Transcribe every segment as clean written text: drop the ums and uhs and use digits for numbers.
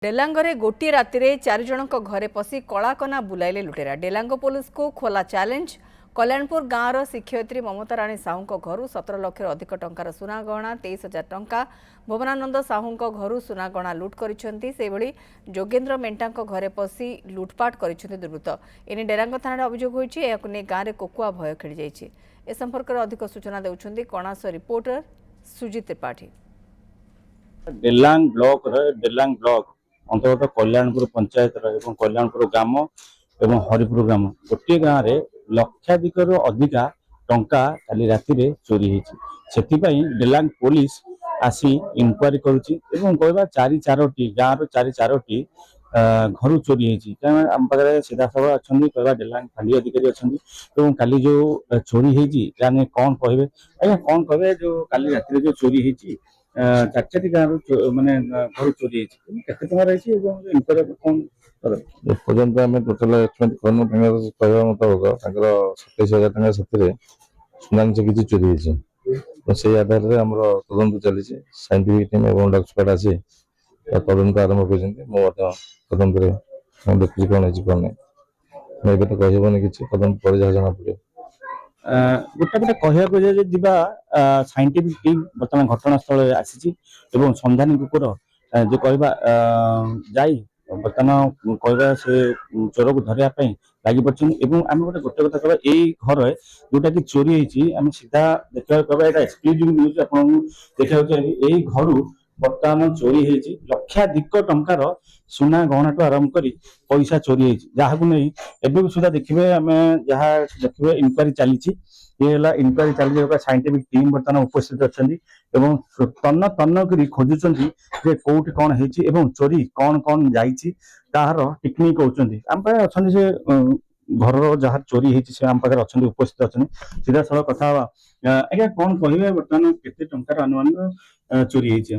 डेलांगरे गोटे राति चार जन घरे पशि कलाकना बुलाइले लुटेरा। डेलांग पुलिस को खोला चैलेंज। कल्याणपुर गाँवर शिक्षयित्री ममता राणी साहू घर 17 लाख अधिक टंकार सुना गहना 23,000 टंका भुवनानंद साहू घर सुना गहना लुट कर जोगेन्द्र मेंटा घरे पशि लुटपाट कर दुर्वृत्त। एने डेलांग थाना अभियोग होती गाँव में कोकुआ भय खेली जाइए। ए संपर्क में अधिक सूचना देउछन्ती कणास रिपोर्टर सुजित त्रिपाठी। डेलांग ब्लॉक अंतर्गत कल्याणपुर पंचायत कल्याणपुर ग्राम एवं हरिपुर ग्राम गोटे गाँव में लक्षाधिक अधिका टंका काली राति चोरी होती। डेलांग पुलिस आसी इनक्वारी करुच्ची कहवा चारोटी गाँव चारि चारोटी घर चोरी होती। आम पाखे सीधा सब अच्छा कहवा डेलांग फांडी अधिकारी अच्छा काली जो चोरी होती कौन कहे आज्ञा कौन कहे जो काली राति जो चोरी होती चारि गाँव माने घर चोरी पर्यंत आम टोटाल एस्टिमेट करनु कहवा मुताबक 27,000 टका सुनानी से किसी चोरी होती। से आधार में आम तदंत चली साइंटिफिक टीम और डॉग स्क्वाड आसी तदंत आरंभ कर तदंत देखी कौन है कौन नहीं तो कहबनी कि तदंत पर जहाँ जना पड़े गोटे गोटे कहवा साइंटिफिक टीम बर्तमान घटनास्थल आसी संधानी कुकुर जो कहवा जाई बर्तमान कहवा से चोर को धरने लगी पड़े। आम गोटे गोटे कथा कहवा यही घर जोटा कि चोरी होती आम सीधा देखा कहवा एक्सक्लूसिव न्यूज आपको देखा यही घर बर्तमान चोरी होती लक्षाधिक टंकार सुना गहना टू आरंभ कर पैसा चोरी जहाँ नहीं एवं सुधा देखिए आम जहाँ देखिए इनक्वारी चली इनक्वारी चली साइंटिफिक टीम बर्तमान उपस्थित अच्छा तन्न तन्न कर खोजुंट कौटी कौन है चोरी कौन कौन तार टेक्निक होती आम पाखे अच्छा से घर जहाँ चोरी होती आम पाखे अच्छा उपस्थित अच्छा सीधा सड़क कथा आज्ञा कौन कहे बर्तमान केते टंकार अनुमान चोरी होती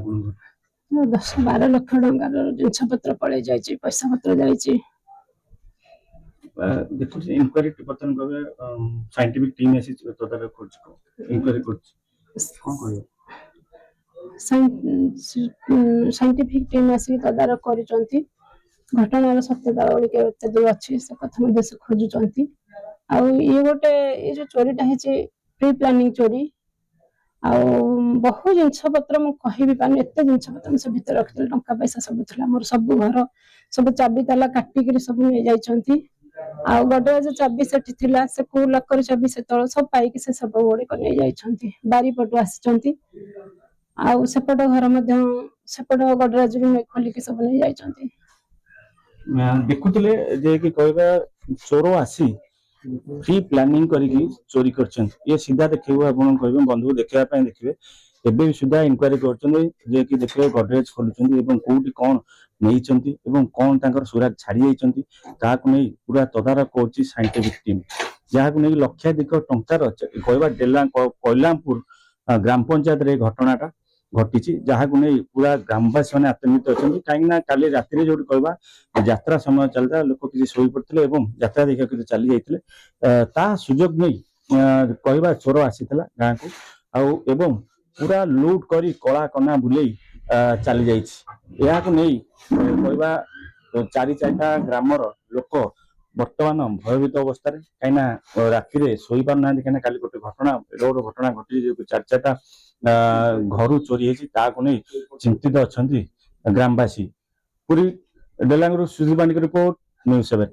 10-12 लाख टंकार जिनस पत्र पड़े जाइए पैसा पत्र जाइए देखो इनक्वारी बर्तमान कहे साइंटिफिक टीम आसी तदारख कर इनक्वारी कर साइंटिफिक टीम आसिक तदारख कर घटनार सत्यता एत दूर अच्छी से कथा से खोजुंट ये गोटे ये जो चोरीटा है प्री प्लानिंग चोरी बहु जिनस पत्र मुझे पानी एत जिनस पत्र से भितर रखी टंका पैसा सब था मोर सब घर सब चाबी ताला काटिक सब नहीं जाइए गडरेज चाबी से को लकर चाबी से तल सब पाइक से सब गुड़िक नहीं जाइए बारीपटू आसी सेपट घर सेपट गडरेज खोलिक सब नहीं जाइए देखुले जे कि कहबा चोर आसी प्री प्लानिंग करिकी चोरी करछन ये सीधा देखिबो आपन कहबे बंधु देखिबा पय देखिबे एबे सुधा इनक्वारी करछन जे कि देखिबे गडरेज खोलुछन एवं कोठी कोन नहींचंती एवं कोन तांकर सुराग छाड़ी जाइचंती ताकु नै पूरा तदारख करछि साइंटिफिक टीम जहाकु नै लक्षाधिक टंकार कहबा डेला कल्याणपुर ग्राम पंचायत रे घटनाटा घटी जहाँ नहीं पूरा ग्रामवासी मैंने आतंकित अच्छा कहीं काली राति जो कहवा यात्रा समय चलता लोक किसी शोई पड़ते यात्रा देखा कि चली जाते सुजोग नहीं कहवा चोर आसी गाँव को एवं पूरा लुट करी कला कना बुले चली जाइए नहीं कहवा चारि चारिटा ग्रामर लोक बर्तमान भयभीत अवस्था कहीं राति शोई पार ना कहीं काली गोटे घटना गोटे घटना घटी चारि चारिटा घर चोरी है चिंतित अच्छा ग्रामवासी पूरी डेलांग सुधीर पांडे रिपोर्ट न्यूज़ 7।